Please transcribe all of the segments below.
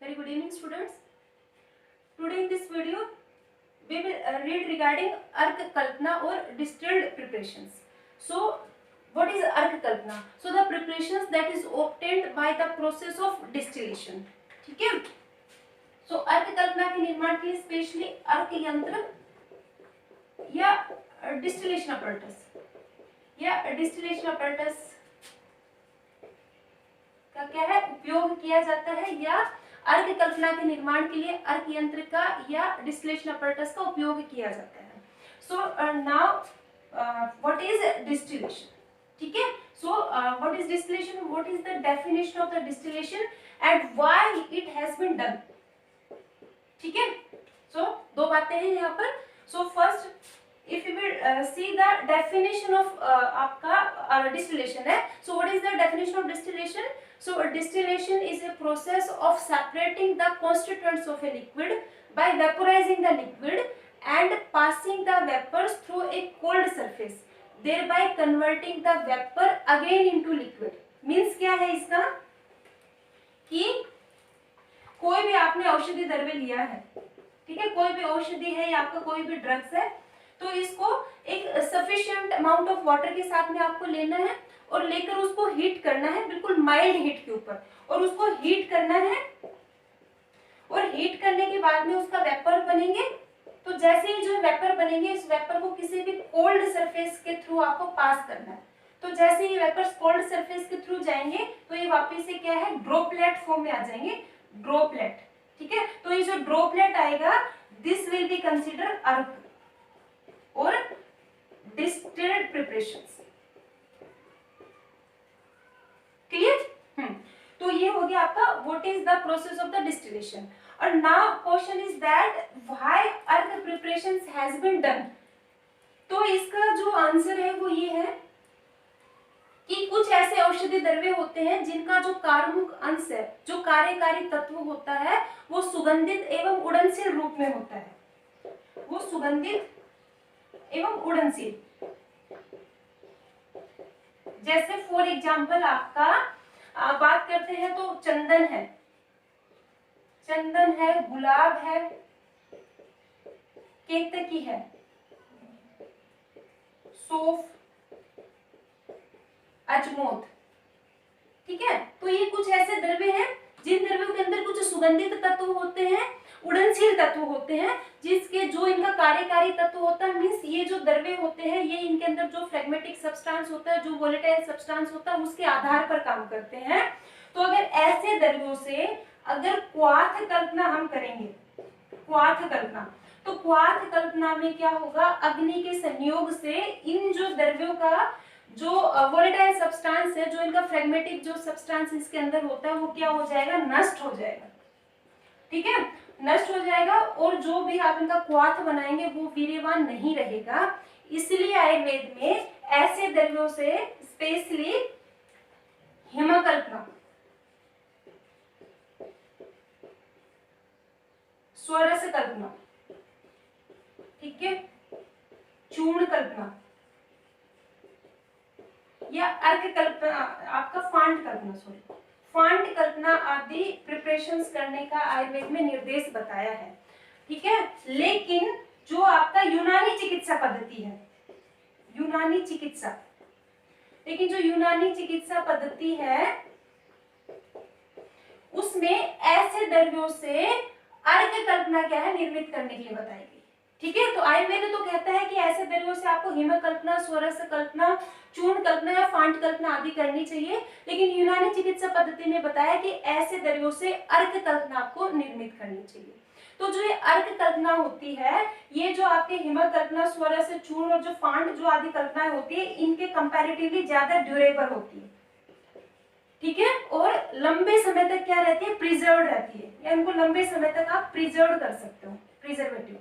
Very good evening, students. Today in this video, we will read regarding Ark Kalpana or distilled preparations. So, what is Ark Kalpana? So, the preparations that is obtained by the process of distillation. ठीक है? So, अर्क कल्पना के निर्माण के लिए specially अर्क यंत्र या डिस्टिलेशन अपरेटस का क्या है उपयोग किया जाता है, या अर्क कल्पना के निर्माण के लिए अर्क यंत्र का या डिस्टिलेशन अपरेटस का उपयोग किया जाता है. So now what is distillation? ठीक है. So what is distillation, what is the definition of the distillation and why it has been done. ठीक है. सो दो बातें हैं यहाँ पर. So first if you will see the definition of आपका डिस्टिलेशन है. So what is the definition of distillation? So distillation is a process of separating the constituents of a liquid by vaporizing the liquid and passing the vapors through a cold surface, thereby converting the vapor again into liquid. Means क्या है इसका कि कोई भी आपने औषधि द्रव्य लिया है, ठीक है, कोई भी औषधि है या आपका कोई भी ड्रग्स है, तो इसको एक सफिशिएंट अमाउंट ऑफ वाटर के साथ में आपको लेना है और लेकर उसको हीट करना है, बिल्कुल माइल्ड हीट के ऊपर, और उसको हीट करना है. और हीट करने के बाद में उसका वेपर बनेंगे. तो जैसे ही जो वेपर बनेंगे, इस वेपर को किसी भी कोल्ड सरफेस के थ्रू आपको पास करना है. तो जैसे ही वेपर्स कोल्ड सरफेस के थ्रू जाएंगे तो ये वापस से क्या है, ड्रॉपलेट फॉर्म में आ जाएंगे. ड्रॉपलेट. ठीक है. तो ये जो ड्रॉपलेट आएगा, दिस विल बी कंसिडर अर्क और डिस्टिल्ड प्रिपरेशंस. क्लियर? तो ये हो गया आपका what is the process of the distillation. और now question is that why arka preparations has been done. तो इसका जो आंसर है वो ये है कि कुछ ऐसे औषधि द्रव्य होते हैं जिनका जो कार्मुक अंश है, जो कार्यकारी तत्व होता है, वो सुगंधित एवं उड़नशील रूप में होता है. वो सुगंधित एवं उड़नशील. जैसे फॉर एग्जाम्पल आपका बात करते हैं तो चंदन है, गुलाब है, केतकी है, सौंफ, अजमोद. ठीक है. तो ये कुछ ऐसे द्रव्य हैं जिन द्रव्यों के अंदर कुछ सुगंधित तत्व होते हैं, उड़नशील तत्व होते हैं, जिसके जो इनका कार्यकारी तत्व होता है, मीन्स ये जो द्रव्य होते हैं ये इनके अंदर जो फ्लेग्मेटिक सब्सटेंस होता है, जो वोलेटाइल सब्सटेंस होता है, उसके आधार पर काम करते हैं. तो अगर ऐसे द्रव्यों से अगर क्वाथ कल्पना हम करेंगे, क्वाथ कल्पना, तो क्वाथ कल्पना में क्या होगा, अग्नि के संयोग से इन जो द्रव्यों का जो वोलेटाइल सब्सटेंस है, जो इनका फ्लेग्मेटिक जो सब्सटेंस इसके अंदर होता है, वो क्या हो जाएगा, नष्ट हो जाएगा. ठीक है. नष्ट हो जाएगा और जो भी आप इनका क्वाथ बनाएंगे वो वीर्यवान नहीं रहेगा. इसलिए आयुर्वेद में ऐसे द्रव्यों से स्पेशली हिमकल्पना, स्वरस कल्पना, ठीक है, चूर्ण कल्पना या अर्क कल्पना, आपका फांड कल्पना आदि प्रिपरेशंस करने का आयुर्वेद में निर्देश बताया है. ठीक है. लेकिन जो आपका यूनानी चिकित्सा पद्धति है, लेकिन जो यूनानी चिकित्सा पद्धति है उसमें ऐसे द्रव्यों से अर्क कल्पना क्या है, निर्मित करने के लिए बताई गई. ठीक है. तो आयुर्वेद तो कहता है कि ऐसे द्रव्यों से आपको हिमकल्पना, स्वरस कल्पना, चूर्ण कल्पना या फांड कल्पना आदि करनी चाहिए. लेकिन यूनानी चिकित्सा पद्धति ने बताया कि ऐसे द्रव्यों से अर्क कल्पना आपको निर्मित करनी चाहिए. तो जो ये अर्क कल्पना होती है, ये जो आपके हिमकल्पना, स्वरस, चूर्ण और जो फांड जो आदि कल्पनाएं होती है, इनके कंपैरेटिवली ज्यादा ड्यूरेबल होती है. ठीक है. और लंबे समय तक क्या रहती है, प्रिजर्व रहती है, या इनको लंबे समय तक आप प्रिजर्व कर सकते हो, प्रिजर्वेटिव.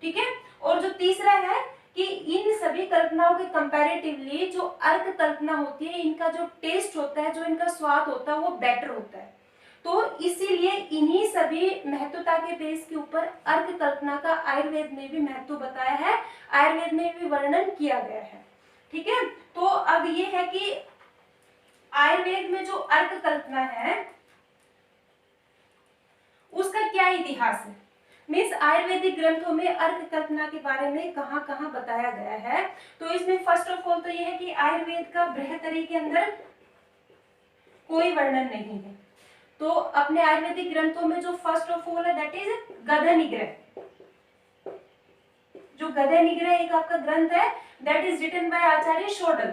ठीक है. और जो तीसरा है कि इन सभी कल्पनाओं के कंपैरेटिवली जो अर्क कल्पना होती है, इनका जो टेस्ट होता है, जो इनका स्वाद होता है, वो बेटर होता है. तो इसीलिए इन्हीं सभी महत्वता के बेस के ऊपर अर्क कल्पना का आयुर्वेद में भी महत्व बताया है, आयुर्वेद में भी वर्णन किया गया है. ठीक है. तो अब ये है कि आयुर्वेद में जो अर्क कल्पना है इतिहास है। मीन्स आयुर्वेदिक ग्रंथों में अर्क कल्पना के बारे में कहाँ कहाँ बताया गया है। तो इसमें फर्स्ट ऑफ ऑल तो ये है कि आयुर्वेद का बृहत्तरी के अंदर कोई वर्णन नहीं है। तो अपने आयुर्वेदिक ग्रंथों में जो फर्स्ट ऑफ ऑल है दैट इज गद्य निग्रह। जो गद्य निग्रह एक आपका ग्रंथ है दैट इज रिटन बाय आचार्य शोडल।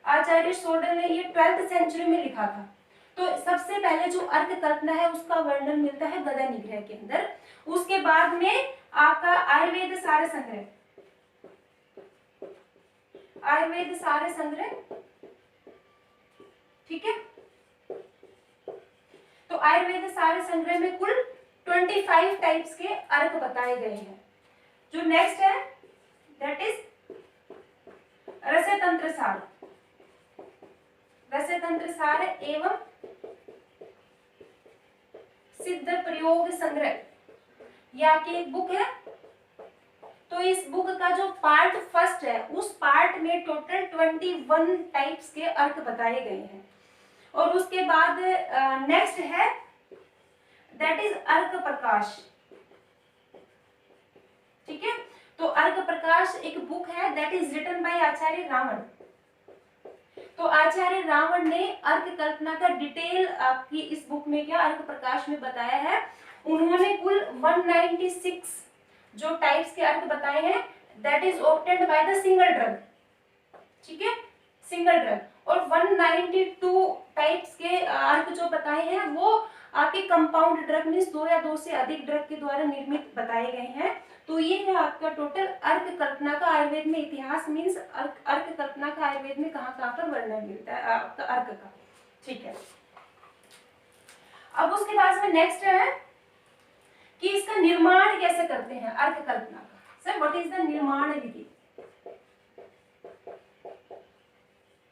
आचार्य शोडल ने ये 12th सेंचुरी में लिखा था। तो सबसे पहले जो अर्क कल्पना है उसका वर्णन मिलता है गद्य निग्रह के अंदर। उसके बाद में आपका आयुर्वेद सार संग्रह, आयुर्वेद सार संग्रह, ठीक है। तो आयुर्वेद सार संग्रह में कुल 25 टाइप्स के अर्क बताए गए हैं। जो नेक्स्ट है दैट इज रसतंत्र सार, रसतंत्र सार एवं सिद्ध प्रयोग संग्रह, यह आपकी एक बुक है। तो इस बुक का जो पार्ट फर्स्ट है उस पार्ट में टोटल 21 टाइप्स के अर्क बताए गए हैं। और उसके बाद नेक्स्ट है दैट इज अर्क प्रकाश, ठीक है। तो अर्क प्रकाश एक बुक है दैट इज रिटन बाय आचार्य रावण। तो आचार्य रावण ने अर्क कल्पना का डिटेल आपकी इस बुक में क्या अर्क प्रकाश में बताया है। उन्होंने कुल 196 जो टाइप्स के अर्क बताए हैं that is obtained by the single drug, ठीक है, सिंगल ड्रग। और 192 टाइप्स के अर्क जो बताए हैं वो आपके कंपाउंड ड्रग मींस 2 या 2 से अधिक ड्रग के द्वारा निर्मित बताए गए हैं। तो ये है आपका टोटल अर्क कल्पना का आयुर्वेद में इतिहास। मींस अर्क कल्पना का आयुर्वेद में कहाँ कहाँ पर वर्णन मिलता है आपका अर्क का, ठीक है। अब उसके बाद में नेक्स्ट है कि इसका निर्माण कैसे करते हैं अर्क कल्पना का। सर व्हाट इज द निर्माण विधि,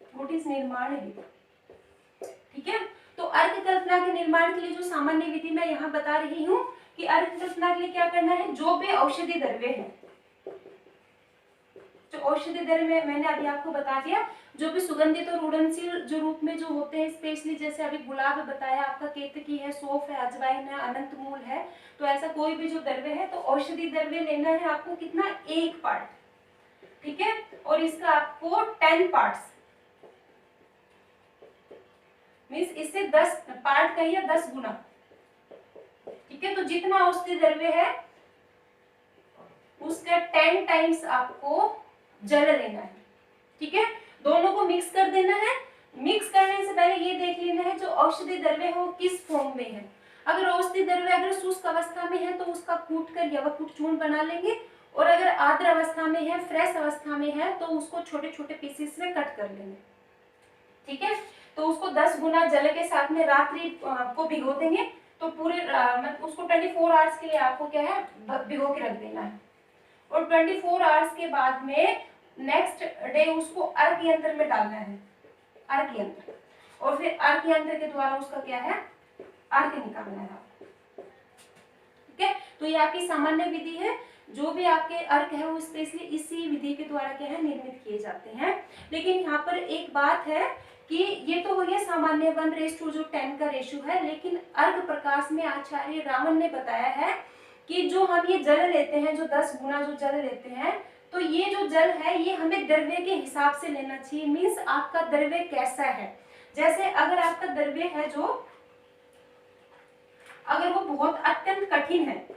व्हाट इज निर्माण विधि, ठीक है। तो अर्क कल्पना के निर्माण के लिए जो सामान्य विधि मैं यहाँ बता रही हूँ कि अर्क कल्पना के लिए क्या करना है। जो भी औषधि द्रव्य है, जो औषधि द्रव्य मैंने अभी आपको बता दिया, जो भी सुगंधित और उड़नशील जो रूप में जो होते हैं, स्पेशली जैसे अभी गुलाब बताया, आपका केतकी है, सौंफ है, अजवाइन है, अनंत मूल है। तो ऐसा कोई भी जो द्रव्य है तो औषधि द्रव्य लेना है आपको कितना, 1 पार्ट, ठीक है। और इसका आपको 10 पार्ट्स मीन्स इससे 10 पार्ट कहिए 10 गुना, ठीक है। तो जितना औषधि द्रव्य है उसका 10 टाइम्स आपको जल लेना है, ठीक है। दोनों को मिक्स कर देना है। मिक्स करने से पहले ये देख लेना है जो औषधि द्रव्य है वो किस फॉर्म में है। अगर औषधि द्रव्य अगर शुष्क अवस्था में है तो उसका कूट कर यवकूट चूर्ण बना लेंगे। और अगर आर्द्र अवस्था में है, फ्रेश अवस्था में है तो उसको छोटे छोटे पीसेस में कट कर लेंगे, ठीक है। तो उसको 10 गुना जल के साथ में रात्रि को भिगो देंगे। तो पूरे मतलब उसको 24 आवर्स के लिए आपको क्या है भिगो के रख देना है। और 24 आवर्स के बाद में नेक्स्ट डे उसको अर्क यंत्र में डालना है, अर्क यंत्र। और फिर अर्क यंत्र के द्वारा उसका क्या है अर्क निकालना है आपको, ठीक है। तो ये आपकी सामान्य विधि है। जो भी आपके अर्क है वो स्पेशली इसी विधि के द्वारा क्या है निर्मित किए जाते हैं। लेकिन यहाँ पर एक बात है कि ये तो हो गया सामान्य 1:10 जो 10 का रेशियो है। लेकिन अर्क प्रकाश में आचार्य रावण ने बताया है कि जो हम ये जल लेते हैं, जो 10 गुना जो जल लेते हैं, तो ये जो जल है ये हमें द्रव्य के हिसाब से लेना चाहिए। मीन्स आपका द्रव्य कैसा है। जैसे अगर आपका द्रव्य है जो अगर वो बहुत अत्यंत कठिन है,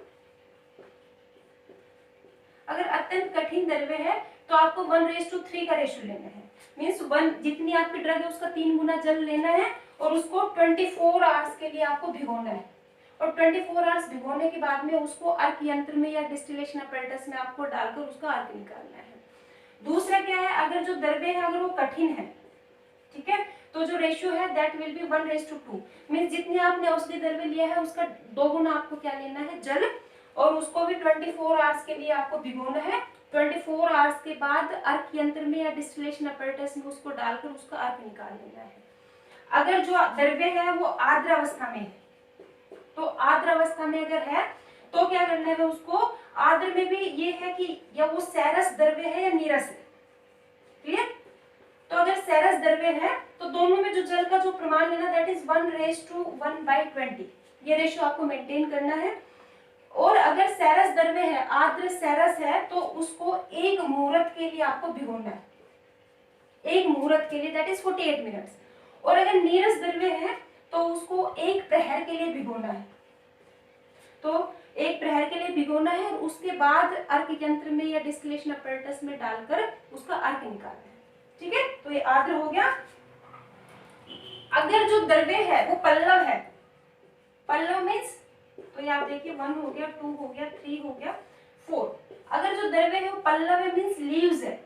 अगर अत्यंत कठिन द्रव्य है तो आपको 1:3 का रेशियो लेना है। मीन्स 1 जितनी आपकी ड्रग है उसका 3 गुना जल लेना है। और उसको 24 आवर्स के लिए आपको भिगोना है। और 24 आवर्स भिगोने के बाद में उसको अर्क यंत्र में या डिस्टिलेशन अपरेटस में आपको डालकर उसका अर्क निकालना है। दूसरा क्या है, अगर जो द्रव्य है अगर वो कठिन है, ठीक है, तो जो रेशियो है दैट विल बी 1:2। मीन्स जितने आपने औषधि द्रव्य लिया है उसका 2 गुना आपको क्या लेना है जल। और उसको भी 24 आवर्स के लिए आपको भिगोना है। 24 आवर्स के बाद अर्क यंत्र में या डिस्टिलेशन अपरेटस में उसको डालकर उसका अर्क निकाल लेना है। अगर जो द्रव्य है वो आर्द्र अवस्था में है, तो आर्द्र अवस्था में अगर है तो क्या करना है उसको। आर्द्र में भी ये है कि या वो सैरस द्रव्य है या नीरस है, क्लियर। तो अगर सैरस द्रव्य है तो दोनों में जो जल का जो प्रमाण लेना दैट इज 1:1/20। ये रेशियो आपको मेंटेन करना है। और अगर सैरस द्रव्य है, आर्द्र सैरस है, तो उसको एक मुहूर्त के लिए आपको भिगोना है, एक मुहूर्त के लिए, दैट इज 48 मिनट्स। और अगर नीरस द्रव्य है तो उसको एक प्रहर के लिए भिगोना है, तो एक प्रहर के लिए भिगोना है और उसके बाद अर्क यंत्र में या डिस्टिलेशन अपरेटस में डालकर उसका अर्क निकालना है। ठीक है, तो ये आर्द्र हो गया। अगर जो द्रव्य है वो पल्लव है, पल्लव मीन्स, तो ये आप देखिए 1 हो गया, 2 हो गया, 3 हो गया, 4। अगर जो द्रव्य है वो पल्लव है मीन्स लीव्स है,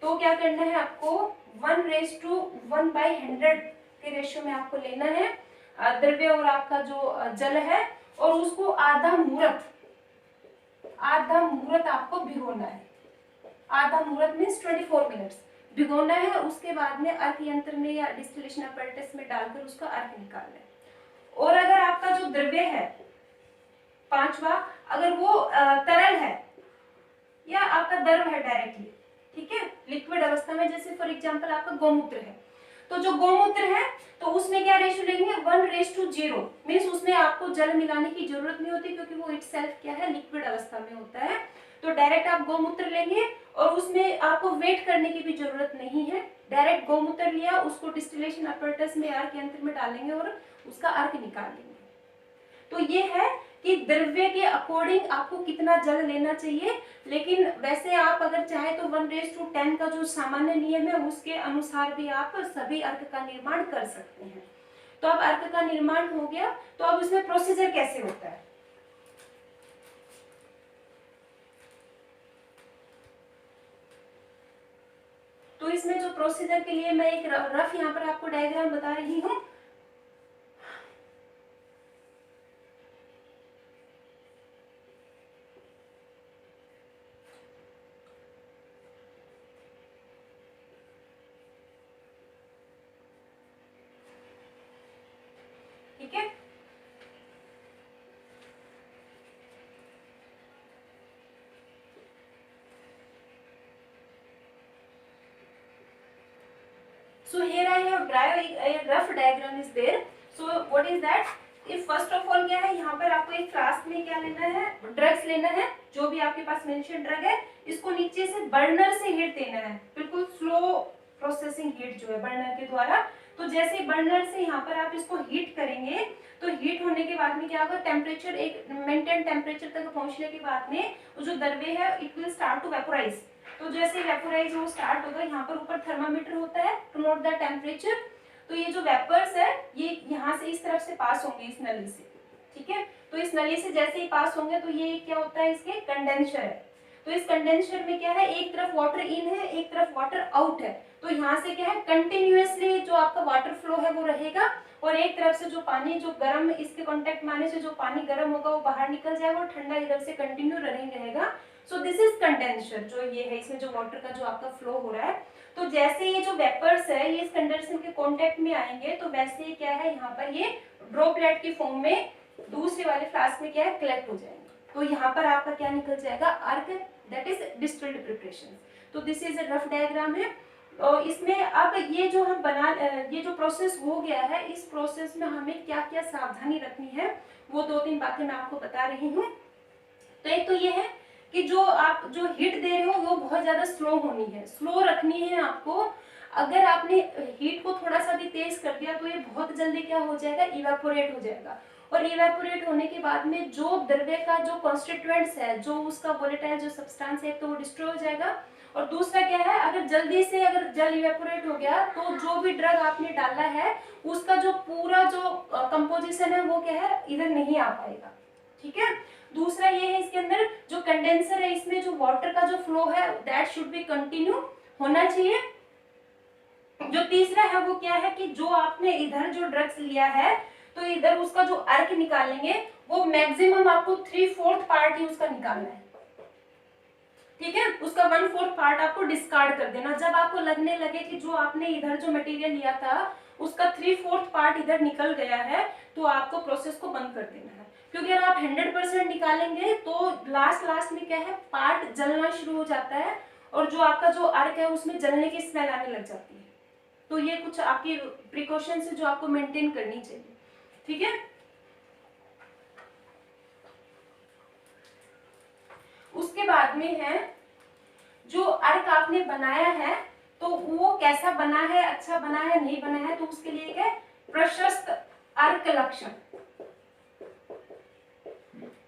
तो क्या करना है आपको 1:1/100 के रेशियो में आपको लेना है द्रव्य और आपका जो जल है, और उसको आधा मुहूर्त आपको भिगोना है। आधा मुहूर्त मीन्स 24 मिनट्स भिगोना है। उसके बाद में अर्क यंत्र में या डिस्टिलेशन अपरेटस में डालकर उसका अर्क निकालना है। और अगर आपका जो द्रव्य है, पांचवा, अगर वो तरल है या आपका द्रव है डायरेक्टली, ठीक है, लिक्विड अवस्था में, जैसे फॉर एग्जांपल आपका गोमूत्र है, तो जो गोमूत्र है तो उसमें क्या रेशियो लेंगे 1:0, मीन्स उसमें आपको जल मिलाने की जरूरत नहीं होती क्योंकि वो इटसेल्फ क्या है, लिक्विड अवस्था में होता है। तो डायरेक्ट आप गोमूत्र लेंगे और उसमें आपको वेट करने की भी जरूरत नहीं है, डायरेक्ट गोमूत्र लिया, उसको डिस्टिलेशन अपरेटस में अर्क यंत्र में डालेंगे और उसका अर्क निकाल लेंगे। तो ये है कि द्रव्य के अकॉर्डिंग आपको कितना जल लेना चाहिए, लेकिन वैसे आप अगर चाहे तो 1:10 का जो सामान्य नियम है उसके अनुसार भी आप सभी अर्क का निर्माण कर सकते हैं। तो अब अर्क का निर्माण हो गया, तो अब इसमें प्रोसीजर कैसे होता है। तो इसमें जो प्रोसीजर के लिए मैं एक रफ यहाँ पर आपको डायग्राम बता रही हूँ। ठीक है, so here I have drawn a rough diagram is there. So what is that? if first of all क्या है, यहाँ पर आपको एक फ्लास्क में क्या लेना है, ड्रग्स लेना है, जो भी आपके पास मेंशन ड्रग है, इसको नीचे से बर्नर से हीट देना है, बिल्कुल स्लो प्रोसेसिंग हीट जो है बर्नर के द्वारा। तो जैसे बर्नर से यहाँ पर आप इसको हीट करेंगे, तो हीट होने के बाद में क्या होगा, टेम्परेचर, एक मेंटेन टेम्परेचर तक पहुंचने के बाद में जो द्रव्य है it will start to vaporise. तो जैसे वेपोराइज हो स्टार्ट होगा, यहाँ पर ऊपर थर्मामीटर होता है टू नोट द टेम्परेचर। तो ये जो वेपर्स है ये यहाँ से इस तरफ से पास होंगे, इस नली से, ठीक है। तो इस नली से जैसे ही पास होंगे तो ये क्या होता है, इसके कंडेंसर है। तो इस कंडेंसर में क्या है, एक तरफ वाटर इन है, एक तरफ वाटर आउट है। तो यहाँ से क्या है, कंटिन्यूअसली जो आपका वाटर फ्लो है वो रहेगा, और एक तरफ से जो पानी जो गर्म, इसके कांटेक्ट में आने से जो पानी गर्म होगा वो बाहर निकल जाएगा, और ठंडा इधर से कंटिन्यू रनिंग रहेगा। सो दिस इज कंडेंसर, जो ये है, इसमें जो वाटर का जो आपका फ्लो हो रहा है। तो जैसे ये जो वेपर्स है ये इस कंडेंसर के कांटेक्ट में आएंगे, तो वैसे ही क्या है, यहाँ पर ये ड्रॉपलेट की फॉर्म में दूसरे वाले फ्लास्क में क्या है, कलेक्ट हो जाएंगे। तो यहाँ पर आपका क्या निकल जाएगा, अर्क, दैट इज डिस्टिल्ड प्रिपरेशन। तो this is a rough diagram है। और इसमें अब ये जो हम ये जो प्रोसेस हो गया है, इस प्रोसेस में हमें क्या क्या सावधानी रखनी है, वो 2-3 बातें मैं आपको बता रही हूँ। तो एक तो ये है कि जो आप जो हीट दे रहे हो वो बहुत ज्यादा स्लो होनी है, स्लो रखनी है आपको। अगर आपने हीट को थोड़ा सा भी तेज कर दिया तो ये बहुत जल्दी क्या हो जाएगा, इवेपोरेट हो जाएगा। और इवेपोरेट होने के बाद में जो द्रव्य का जो कॉन्स्टिट्यूएंट्स है, जो उसका वोलेटाइल जो सब्सटेंस है, तो वो डिस्ट्रॉय हो जाएगा। और दूसरा क्या है, अगर जल्दी से अगर जल इवेपोरेट हो गया तो जो भी ड्रग आपने डाला है उसका जो पूरा जो कंपोजिशन है वो क्या है, इधर नहीं आ पाएगा, ठीक है। दूसरा ये है, इसके अंदर जो कंडेंसर है इसमें जो वाटर का जो फ्लो है दैट शुड बी कंटिन्यू होना चाहिए। जो तीसरा है वो क्या है कि जो आपने इधर जो ड्रग्स लिया है तो इधर उसका जो अर्क निकालेंगे वो मैक्सिमम आपको 3/4 पार्ट ही उसका निकालना है, ठीक है। उसका 1/4 पार्ट आपको डिस्कार्ड कर देना। जब आपको लगने लगे कि जो आपने इधर जो मटेरियल लिया था उसका 3/4 पार्ट इधर निकल गया है, तो आपको प्रोसेस को बंद कर देना है। क्योंकि अगर आप 100% निकालेंगे तो लास्ट में क्या है, पार्ट जलना शुरू हो जाता है, और जो आपका जो अर्क है उसमें जलने की स्मेल आने लग जाती है। तो ये कुछ आपकी प्रिकॉशंस है जो आपको मेंटेन करनी चाहिए। ठीक है। उसके बाद में है जो अर्क आपने बनाया है तो वो कैसा बना है, अच्छा बना है, नहीं बना है, तो उसके लिए है प्रशस्त अर्क लक्षण,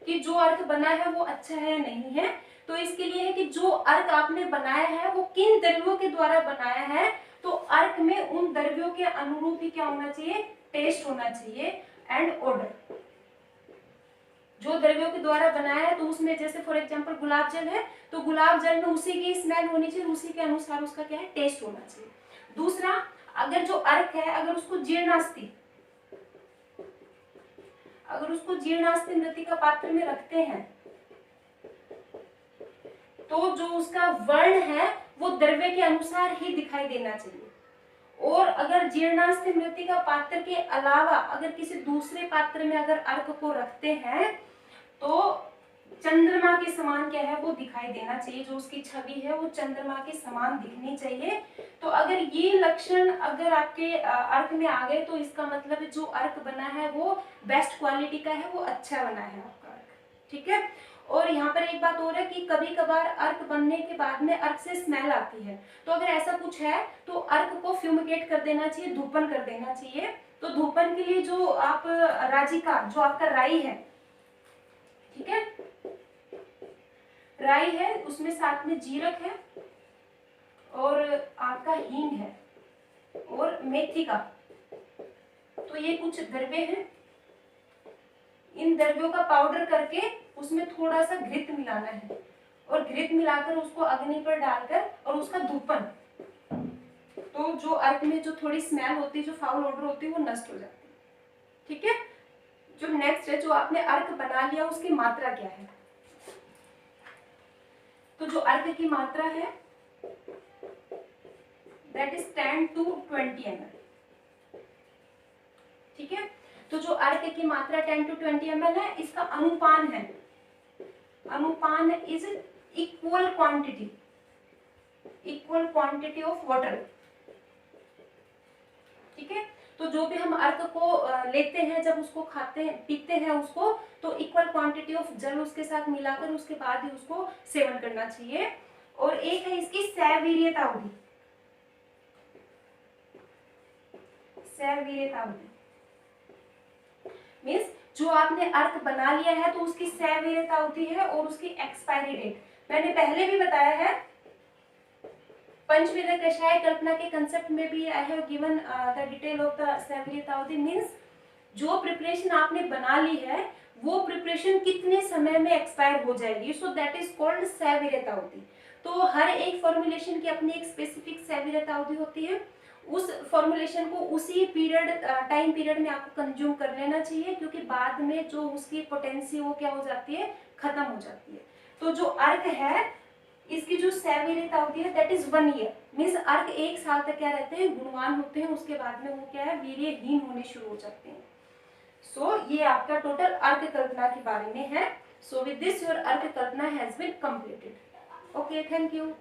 कि जो अर्क बना है वो अच्छा है या नहीं है। तो इसके लिए है कि जो अर्क आपने बनाया है वो किन द्रव्यों के द्वारा बनाया है, तो अर्क में उन द्रव्यों के अनुरूप ही क्या होना चाहिए, टेस्ट होना चाहिए एंड ऑर्डर। जो द्रव्यों के द्वारा बनाया है तो उसमें जैसे फॉर एग्जांपल गुलाब जल है तो गुलाब जल में उसी की स्मेल होनी चाहिए, उसी के अनुसार उसका क्या है, टेस्ट होना चाहिए। दूसरा, अगर जो अर्क है अगर उसको जीर्णास्ति मृत्तिका पात्र में रखते हैं तो जो उसका वर्ण है वो द्रव्य के अनुसार ही दिखाई देना चाहिए। और अगर जीर्णास्ति मृत्तिका पात्र के अलावा अगर किसी दूसरे पात्र में अगर अर्क को रखते हैं तो चंद्रमा के समान क्या है वो दिखाई देना चाहिए, जो उसकी छवि है वो चंद्रमा के समान दिखनी चाहिए। तो अगर ये लक्षण अगर आपके अर्क में आ गए तो इसका मतलब जो अर्क बना है वो बेस्ट क्वालिटी का है, वो अच्छा बना है आपका अर्क, ठीक है। और यहाँ पर एक बात और है कि कभी कभार अर्क बनने के बाद में अर्क से स्मेल आती है, तो अगर ऐसा कुछ है तो अर्क को फ्यूमिगेट कर देना चाहिए, धूपन कर देना चाहिए। तो धूपन के लिए जो आप राजिका, जो आपका राई है, ठीक है, राई है, उसमें साथ में जीरक है और आपका हींग है और मेथी का, तो ये कुछ द्रव्य हैं। इन द्रव्यों का पाउडर करके उसमें थोड़ा सा घृत मिलाना है और घृत मिलाकर उसको अग्नि पर डालकर और उसका धूपन, तो जो अर्क में जो थोड़ी स्मेल होती है, जो फाउल ऑर्डर होती है, वो नष्ट हो जाती है, ठीक है। जो नेक्स्ट है, जो आपने अर्क बना लिया उसकी मात्रा क्या है, तो जो अर्क की मात्रा है दैट इज 10 to 20 ml, ठीक है। तो जो अर्क की मात्रा 10 to 20 ml है, इसका अनुपान है, anupan is equal quantity of water, ठीक है। तो जो भी हम अर्क को लेते हैं, जब उसको खाते हैं, पीते हैं उसको, तो इक्वल क्वांटिटी ऑफ जल उसके साथ मिलाकर उसके बाद ही उसको सेवन करना चाहिए। और एक है इसकी सैवीर्यता अवधि, सैवीर्यता अवधि मीन्स जो आपने अर्क बना लिया है तो उसकी सैवीर्यता अवधि है और उसकी एक्सपायरी डेट मैंने पहले भी बताया है। पंचविध कषाय कल्पना के कंसेप्ट में भी I have given the detail of the saviryata avadhi, means जो प्रिपरेशन आपने बना ली है वो प्रिपरेशन कितने समय में एक्सपायर हो जाएगी, सो दैट इज कॉल्ड सैवीर्यता अवधि। तो हर एक फॉर्मुलेशन की अपनी एक स्पेसिफिक सैवीर्यता अवधि होती है, उस फॉर्मुलेशन को उसी पीरियड टाइम पीरियड में आपको कंज्यूम कर लेना चाहिए, क्योंकि बाद में जो उसकी पोटेंसी वो क्या हो जाती है, खत्म हो जाती है। तो जो अर्क है इसकी जो सैवीर्यता अवधि है दैट इज 1 ईयर, मीन्स अर्क 1 साल तक क्या रहते हैं, गुणवान होते हैं, उसके बाद में वो क्या है, वीर्यहीन होने शुरू हो जाते हैं। सो ये आपका टोटल अर्क कल्पना के बारे में है। So with this your arka kalpana has been completed. Okay, thank you.